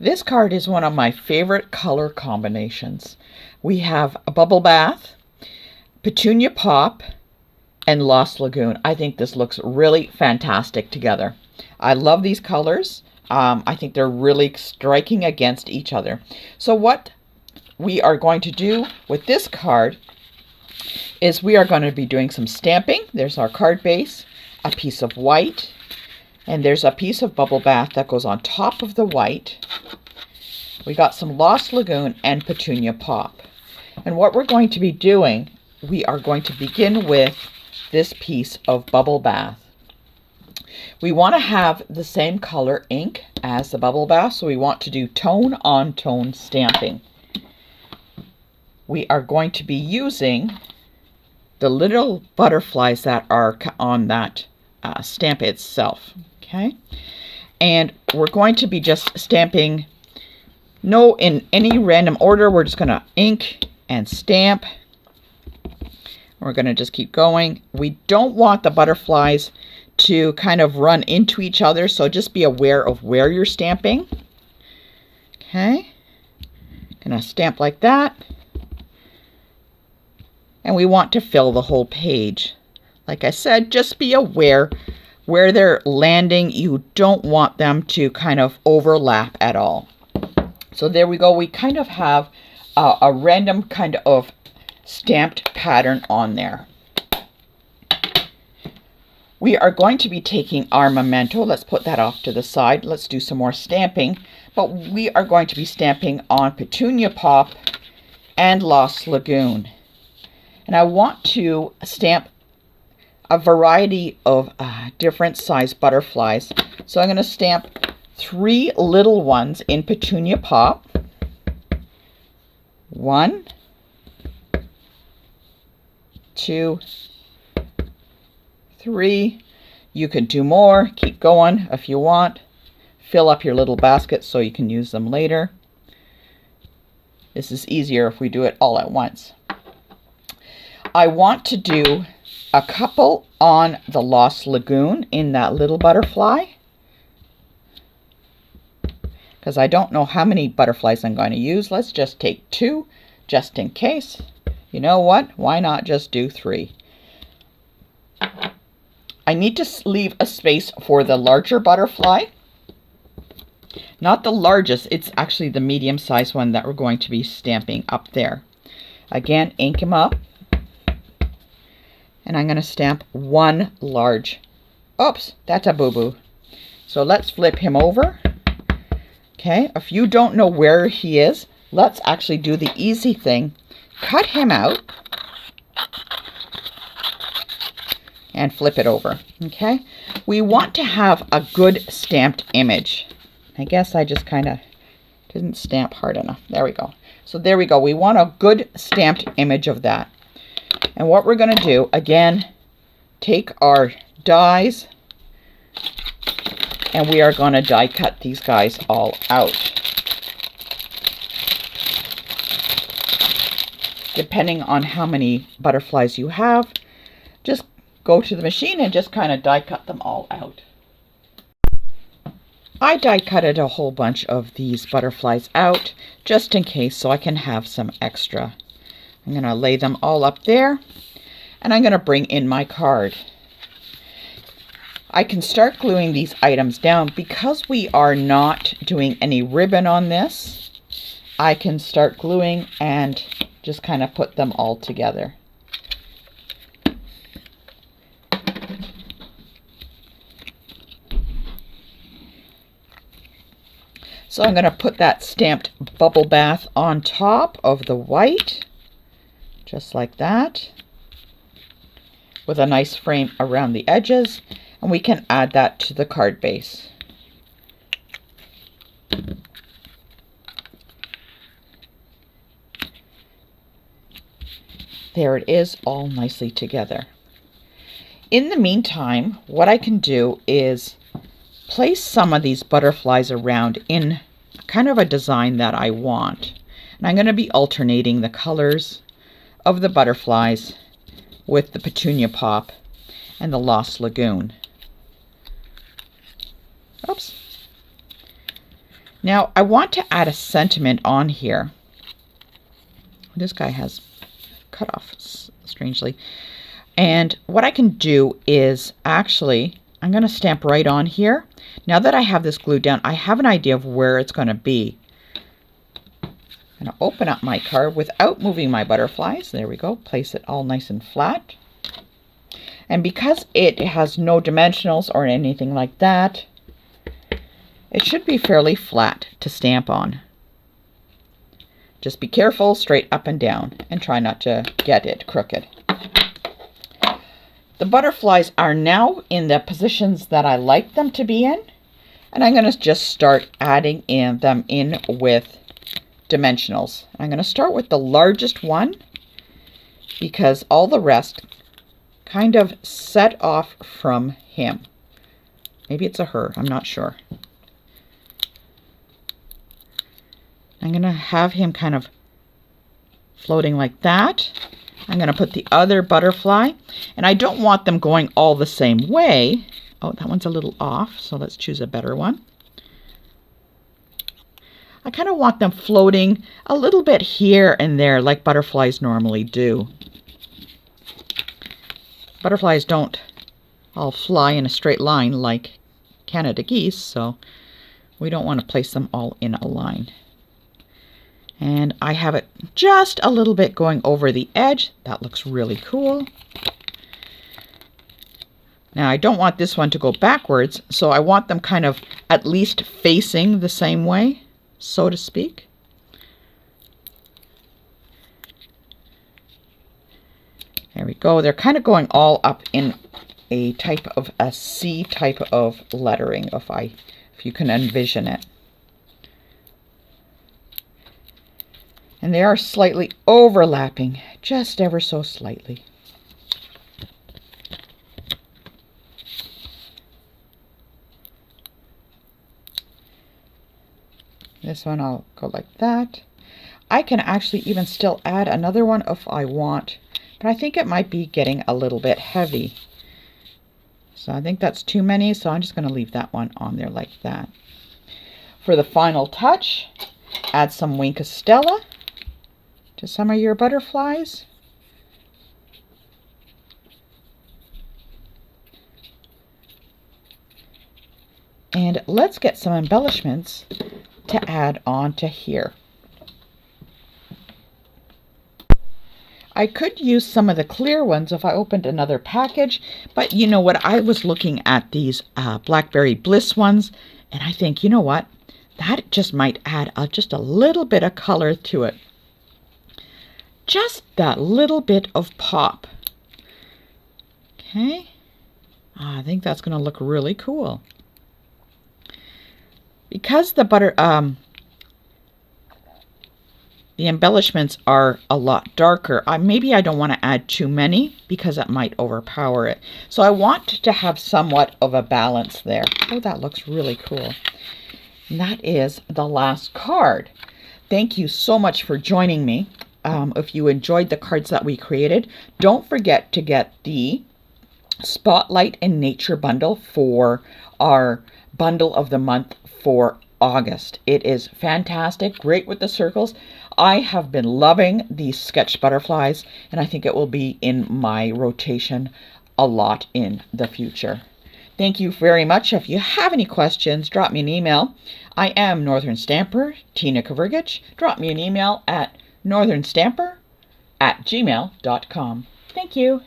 This card is one of my favorite color combinations. We have a Bubble Bath, Petunia Pop, and Lost Lagoon. I think this looks really fantastic together. I love these colors. I think they're really striking against each other. So what we are going to do with this card is we are going to be doing some stamping. There's our card base, a piece of white, and there's a piece of Bubble Bath that goes on top of the white. We got some Lost Lagoon and Petunia Pop. And what we're going to be doing, we are going to begin with this piece of Bubble Bath. We want to have the same color ink as the Bubble Bath, so we want to do tone on tone stamping. We are going to be using the little butterflies that are on that stamp itself, okay? And we're going to be just stamping, no in any random order. We're just going to ink and stamp. We're going to just keep going. We don't want the butterflies to kind of run into each other, so just be aware of where you're stamping. Okay, gonna stamp like that. And we want to fill the whole page. Like I said, just be aware where they're landing. You don't want them to kind of overlap at all. So there we go. We kind of have a random kind of stamped pattern on there. We are going to be taking our memento. Let's put that off to the side. Let's do some more stamping. But we are going to be stamping on Petunia Pop and Lost Lagoon. And I want to stamp a variety of different size butterflies. So I'm going to stamp 3 little ones in Petunia Pop. 1, 2, 3. You can do more. Keep going if you want. Fill up your little basket so you can use them later. This is easier if we do it all at once. I want to do a couple on the Lost Lagoon in that little butterfly, because I don't know how many butterflies I'm going to use. Let's just take 2 just in case. You know what? Why not just do 3? I need to leave a space for the larger butterfly. Not the largest, it's actually the medium-sized one that we're going to be stamping up there. Again, ink him up. And I'm going to stamp 1 large. Oops, that's a boo-boo. So let's flip him over. Okay, if you don't know where he is, let's actually do the easy thing. Cut him out. And flip it over, okay? We want to have a good stamped image. I guess I just kind of didn't stamp hard enough. There we go. So there we go. We want a good stamped image of that. And what we're going to do, again, take our dies, and we are going to die cut these guys all out. Depending on how many butterflies you have, just go to the machine and just kind of die cut them all out. I die cutted a whole bunch of these butterflies out just in case, so I can have some extra. I'm going to lay them all up there, and I'm going to bring in my card. I can start gluing these items down. Because we are not doing any ribbon on this, I can start gluing and just kind of put them all together. So I'm going to put that stamped Bubble Bath on top of the white, just like that, with a nice frame around the edges, and we can add that to the card base. There it is, all nicely together. In the meantime, what I can do is place some of these butterflies around in kind of a design that I want. And I'm going to be alternating the colors of the butterflies with the Petunia Pop and the Lost Lagoon. Oops. Now I want to add a sentiment on here. This guy has cut off strangely. And what I can do is actually, I'm going to stamp right on here. Now that I have this glued down, I have an idea of where it's going to be. I'm going to open up my card without moving my butterflies. There we go. Place it all nice and flat. And because it has no dimensionals or anything like that, it should be fairly flat to stamp on. Just be careful, straight up and down, and try not to get it crooked. The butterflies are now in the positions that I like them to be in, and I'm going to just start adding them in with dimensionals. I'm going to start with the largest one because all the rest kind of set off from him. Maybe it's a her, I'm not sure. I'm going to have him kind of floating like that. I'm going to put the other butterfly, and I don't want them going all the same way. Oh, that one's a little off, so let's choose a better one. I kind of want them floating a little bit here and there like butterflies normally do. Butterflies don't all fly in a straight line like Canada geese, so we don't want to place them all in a line. And I have it just a little bit going over the edge. That looks really cool. Now I don't want this one to go backwards, so I want them kind of at least facing the same way, so to speak. There we go. They're kind of going all up in a type of a C type of lettering, if you can envision it. And they are slightly overlapping, just ever so slightly. This one I'll go like that. I can actually even still add another one if I want, but I think it might be getting a little bit heavy. So I think that's too many, so I'm just going to leave that one on there like that. For the final touch, add some Wink of Stella to some of your butterflies. And let's get some embellishments to add on to here. I could use some of the clear ones if I opened another package, but you know what, I was looking at these Blackberry Bliss ones, and I think, you know what, that just might add just a little bit of color to it. Just that little bit of pop. Okay, I think that's going to look really cool. Because the the embellishments are a lot darker, maybe I don't want to add too many because it might overpower it. So I want to have somewhat of a balance there. Oh, that looks really cool. And that is the last card. Thank you so much for joining me. If you enjoyed the cards that we created, don't forget to get the Spotlight in Nature bundle for our bundle of the month for August. It is fantastic, great with the circles. I have been loving these sketch butterflies, and I think it will be in my rotation a lot in the future. Thank you very much. If you have any questions, drop me an email. I am Northern Stamper, Tina Kvergich. Drop me an email at northernstamper@gmail.com. Thank you.